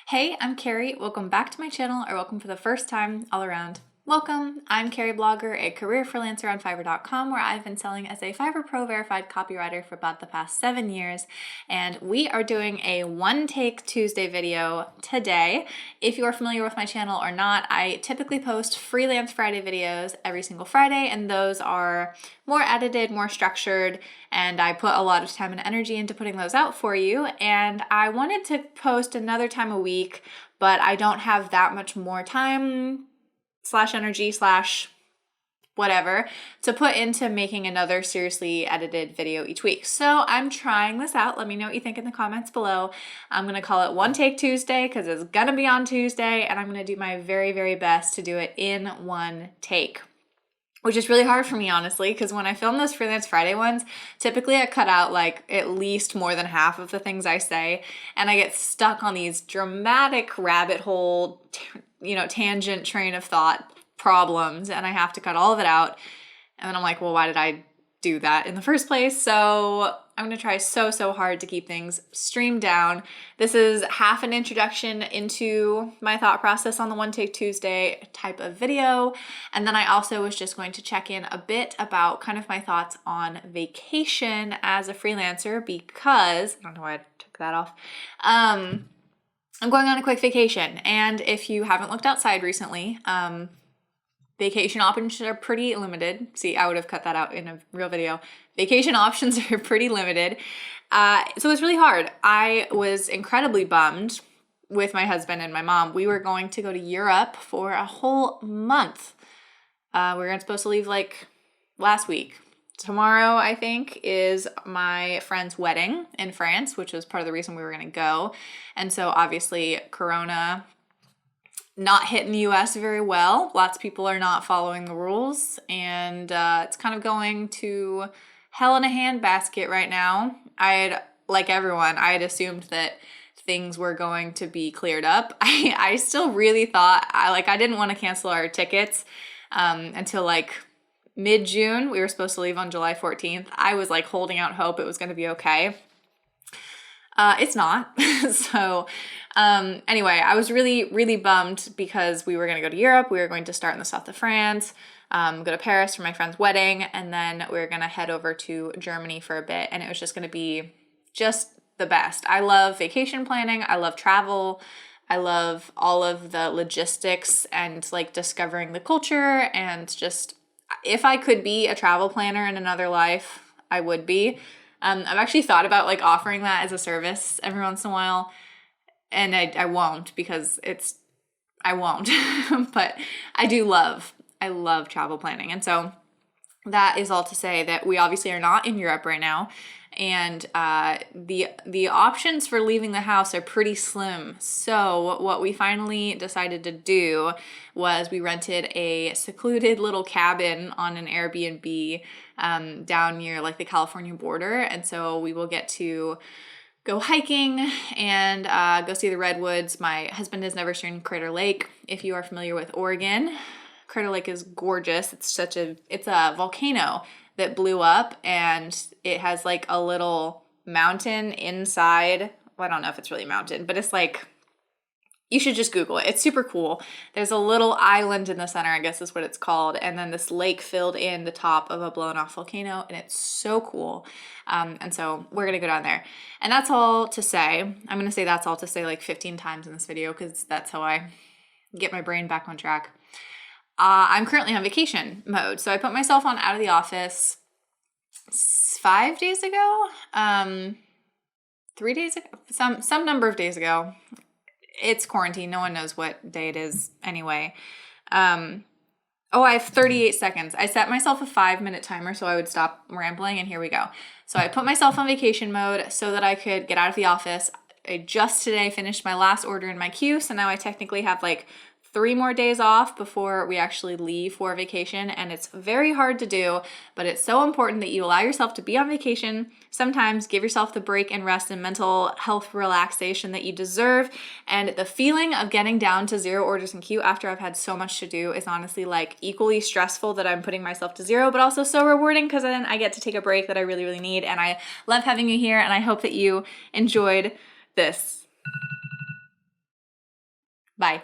Hey, I'm Carrie. Welcome back to my channel, or welcome for the first time all around. Welcome. I'm Carrieblogger, a career freelancer on Fiverr.com, where I've been selling as a Fiverr Pro verified copywriter for about the past 7 years. And we are doing a One Take Tuesday video today. If you are familiar with my channel or not, I typically post Freelance Friday videos every single Friday, and those are more edited, more structured, and I put a lot of time and energy into putting those out for you. And I wanted to post another time a week, but I don't have that much more time / energy / whatever to put into making another seriously edited video each week. So I'm trying this out. Let me know what you think in the comments below. I'm going to call it One Take Tuesday because it's going to be on Tuesday, and I'm going to do my very, very best to do it in one take, which is really hard for me, honestly, because when I film those Freelance Friday ones, typically I cut out like at least more than half of the things I say, and I get stuck on these dramatic rabbit hole, tangent train of thought problems, and I have to cut all of it out. And then I'm like, well, why did I do that in the first place? So I'm going to try so hard to keep things streamed down. This is half an introduction into my thought process on the One Take Tuesday type of video. And then I also was just going to check in a bit about kind of my thoughts on vacation as a freelancer, because I don't know why I took that off. I'm going on a quick vacation. And if you haven't looked outside recently, vacation options are pretty limited. See, I would have cut that out in a real video. Vacation options are pretty limited. So it's really hard. I was incredibly bummed with my husband and my mom. We were going to go to Europe for a whole month. We were supposed to leave like last week. Tomorrow, I think, is my friend's wedding in France, which was part of the reason we were going to go. And so obviously Corona not hitting the US very well. Lots of people are not following the rules, and it's kind of going to hell in a handbasket right now. Like everyone, I had assumed that things were going to be cleared up. I still really thought, I didn't want to cancel our tickets until like mid-June. We were supposed to leave on July 14th. I was like holding out hope it was going to be okay. It's not. So anyway, I was really bummed because we were going to go to Europe. We were going to start in the south of France, go to Paris for my friend's wedding, and then we were going to head over to Germany for a bit. And it was just going to be just the best. I love vacation planning. I love travel. I love all of the logistics and like discovering the culture, and just if I could be a travel planner in another life, I would be. I've actually thought about like offering that as a service every once in a while, and I won't because I won't, but I love travel planning. And so that is all to say that we obviously are not in Europe right now, and the options for leaving the house are pretty slim. So what we finally decided to do was we rented a secluded little cabin on an Airbnb down near like the California border, and so we will get to go hiking and go see the redwoods. My husband has never seen Crater Lake. If you are familiar with Oregon, Crater Lake is gorgeous. It's a volcano that blew up, and it has like a little mountain inside. Well, I don't know if it's really a mountain, but it's like, you should just Google it. It's super cool. There's a little island in the center, I guess is what it's called, and then this lake filled in the top of a blown off volcano, and it's so cool. And so we're gonna go down there. And that's all to say. I'm gonna say that's all to say like 15 times in this video because that's how I get my brain back on track. I'm currently on vacation mode. So I put myself on out of the office 5 days ago, 3 days ago, some number of days ago. It's quarantine. No one knows what day it is anyway. I have 38 seconds. I set myself a 5-minute timer so I would stop rambling, and here we go. So I put myself on vacation mode so that I could get out of the office. I just today finished my last order in my queue, so now I technically have like 3 more days off before we actually leave for vacation, and it's very hard to do, but it's so important that you allow yourself to be on vacation. Sometimes give yourself the break and rest and mental health relaxation that you deserve, and the feeling of getting down to 0 orders in queue after I've had so much to do is honestly like equally stressful that I'm putting myself to 0, but also so rewarding because then I get to take a break that I really need, and I love having you here, and I hope that you enjoyed this. Bye.